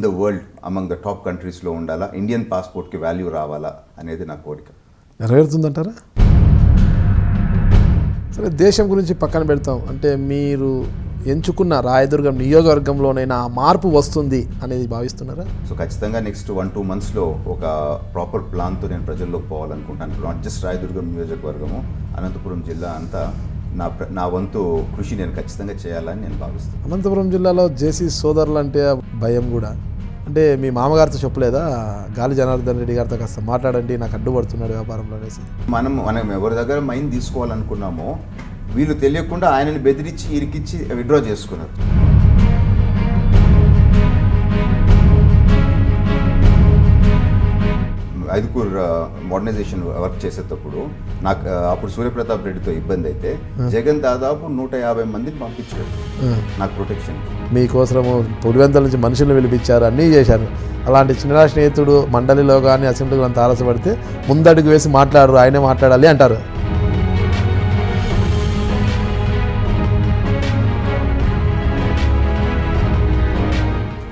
In the world among the top కంట్రీస్లో ఉండాలా, Indian పాస్పోర్ట్కి value రావాలా అనేది నా కోరిక. నెరవేరుతుందంటారా? సరే, దేశం గురించి పక్కన పెడతాం. అంటే మీరు ఎంచుకున్న రాయదుర్గం నియోజకవర్గంలోనైనా ఆ మార్పు వస్తుంది అనేది భావిస్తున్నారా? సో ఖచ్చితంగా నెక్స్ట్ 1-2 మంత్స్లో ఒక ప్రాపర్ ప్లాన్తో నేను ప్రజల్లోకి పోవాలనుకుంటాను. నాట్ జస్ట్ రాయదుర్గం నియోజకవర్గము, అనంతపురం జిల్లా అంతా నా వంతు కృషి నేను ఖచ్చితంగా చేయాలని నేను భావిస్తాను. అనంతపురం జిల్లాలో జేసీ సోదరులు అంటే భయం కూడా. అంటే మీ మామగారితో చెప్పలేదా, గాలి జనార్దన్ రెడ్డి గారితో కాస్త మాట్లాడండి, నాకు అడ్డుపడుతున్నాడు వ్యాపారంలో అనేసి? మనం ఎవరి దగ్గర మైన్ తీసుకోవాలనుకున్నామో వీళ్ళు తెలియకుండా ఆయనని బెదిరించి ఇరికిచ్చి విత్డ్రా చేసుకున్నారు. ఐదుకూర్ మోడర్నైజేషన్ వర్క్ చేసేటప్పుడు నాకు అప్పుడు సూర్యప్రతాప్ రెడ్డితో ఇబ్బంది అయితే జగన్ దాదాపు 150 మందిని పంపించాడు నాకు ప్రొటెక్షన్. మీకోసము పులివెందుల నుంచి మనుషులను పిలిపించారు, అన్నీ చేశారు. అలాంటి చిన్న స్నేహితుడు మండలిలో కానీ అసెంబ్లీలో అంత ఆలస్యపడితే ముందడుగు వేసి మాట్లాడరు, ఆయనే మాట్లాడాలి అంటారు.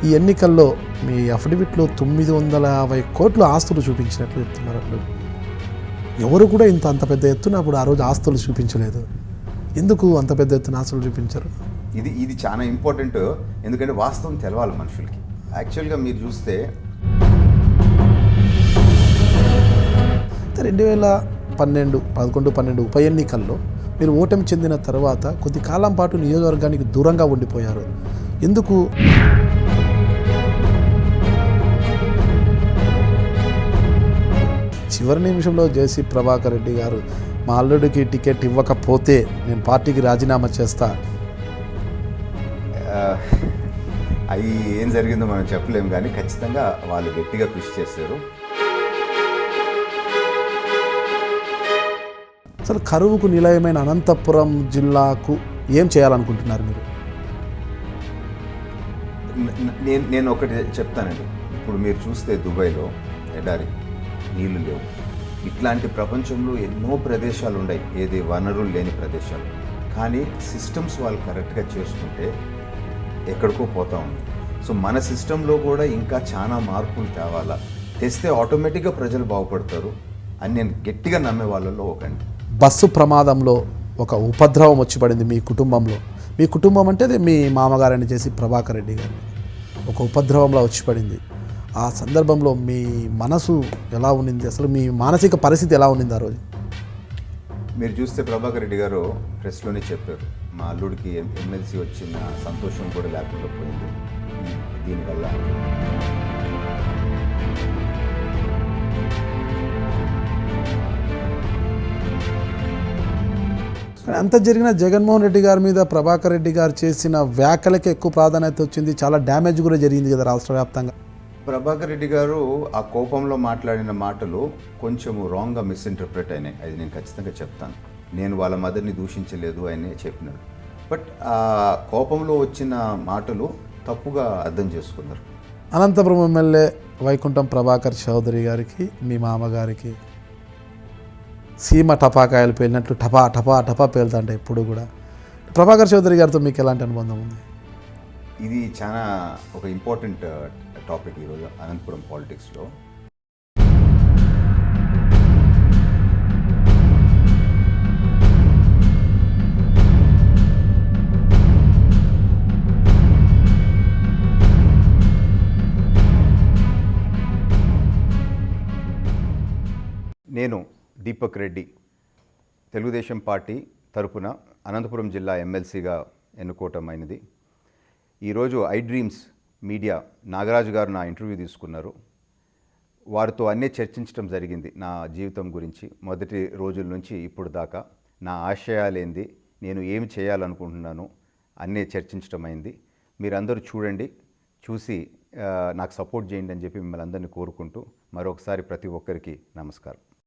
ఈ ఎన్నికల్లో మీ అఫిడవిట్లో 950 కోట్ల ఆస్తులు చూపించినట్లు చెప్తున్నారు. అప్పుడు ఎవరు కూడా అంత పెద్ద ఎత్తున అప్పుడు ఆ రోజు ఆస్తులు చూపించలేదు. ఎందుకు అంత పెద్ద ఎత్తున ఆస్తులు చూపించారు? ఇది చాలా ఇంపార్టెంట్. ఎందుకంటే వాస్తవం తెలవాలి మనుషులకి. యాక్చువల్గా మీరు చూస్తే 2011-12 ఉప ఎన్నికల్లో మీరు ఓటమి చెందిన తర్వాత కొద్ది కాలం పాటు నియోజకవర్గానికి దూరంగా ఉండిపోయారు. ఎందుకు? చివరి నిమిషంలో జేసీ ప్రభాకర్ రెడ్డి గారు మా అల్లుడికి టికెట్ ఇవ్వకపోతే నేను పార్టీకి రాజీనామా చేస్తా. అవి ఏం జరిగిందో మనం చెప్పలేము, కానీ ఖచ్చితంగా వాళ్ళు గట్టిగా కృషి చేశారు. అసలు కరువుకు నిలయమైన అనంతపురం జిల్లాకు ఏం చేయాలనుకుంటున్నారు మీరు? నేను ఒకటి చెప్తానండి. ఇప్పుడు మీరు చూస్తే దుబాయ్లో ఎడారి, నీళ్లు లేవు. ఇట్లాంటి ప్రపంచంలో ఎన్నో ప్రదేశాలు ఉన్నాయి, ఏది వనరులు లేని ప్రదేశాలు. కానీ సిస్టమ్స్ వాళ్ళు కరెక్ట్గా చేసుకుంటే ఎక్కడికో పోతా ఉంది. సో మన సిస్టంలో కూడా ఇంకా చాలా మార్పులు తేవాలా, తెస్తే ఆటోమేటిక్గా ప్రజలు బాగుపడతారు అని నేను గట్టిగా నమ్మే వాళ్ళలో ఒకండి. బస్సు ప్రమాదంలో ఒక ఉపద్రవం వచ్చి పడింది మీ కుటుంబంలో. మీ కుటుంబం అంటే మీ మామగారిని చేసి ప్రభాకర్ రెడ్డి గారు ఒక ఉపద్రవంలో వచ్చి పడింది. ఆ సందర్భంలో మీ మనసు ఎలా ఉండింది? అసలు మీ మానసిక పరిస్థితి ఎలా ఉండింది ఆ రోజు? మీరు చూస్తే ప్రభాకర్ రెడ్డి గారు ప్రెస్లోనే చెప్పారు, మా అల్లుడికి ఎమ్మెల్సీ వచ్చిన సంతోషం కూడా లేకుండా పోయింది దీనివల్ల. అంత జరిగిన జగన్మోహన్ రెడ్డి గారి మీద ప్రభాకర్ రెడ్డి గారు చేసిన వ్యాఖ్యలకి ఎక్కువ ప్రాధాన్యత వచ్చింది. చాలా డ్యామేజ్ కూడా జరిగింది కదా రాష్ట్ర వ్యాప్తంగా. ప్రభాకర్ రెడ్డి గారు ఆ కోపంలో మాట్లాడిన మాటలు కొంచెము రాంగ్గా మిస్ఇంటర్ప్రిట్ అయినాయి. అది నేను ఖచ్చితంగా చెప్తాను. నేను వాళ్ళ మదర్ని దూషించలేదు ఆయనే చెప్పినాడు. బట్ ఆ కోపంలో వచ్చిన మాటలు తప్పుగా అర్థం చేసుకున్నారు. అనంతపురం ఎమ్మెల్యే వైకుంఠం ప్రభాకర్ చౌదరి గారికి మీ మామగారికి సీమ టపాకాయలు పేలినట్లు టపా టపా టపా పేలుతుంటే ఎప్పుడు కూడా ప్రభాకర్ చౌదరి గారితో మీకు ఎలాంటి అనుబంధం ఉంది? ఇది చాలా ఒక ఇంపార్టెంట్ టాపిక్ ఈరోజు అనంతపురం పాలిటిక్స్లో. నేను దీపక్ రెడ్డి తెలుగుదేశం పార్టీ తరపున అనంతపురం జిల్లా ఎమ్మెల్సీగా ఎన్నుకోవటమైనది. ఈరోజు ఐ డ్రీమ్స్ మీడియా నాగరాజు గారు నా ఇంటర్వ్యూ తీసుకున్నారు. వారితో అన్నీ చర్చించడం జరిగింది నా జీవితం గురించి, మొదటి రోజుల నుంచి ఇప్పుడు దాకా నా ఆశయాలేంది, నేను ఏమి చేయాలనుకుంటున్నాను అన్నీ చర్చించడం అయింది. మీరందరూ చూడండి, చూసి నాకు సపోర్ట్ చేయండి అని చెప్పి మిమ్మల్ని అందరినీ కోరుకుంటూ మరొకసారి ప్రతి ఒక్కరికి నమస్కారం.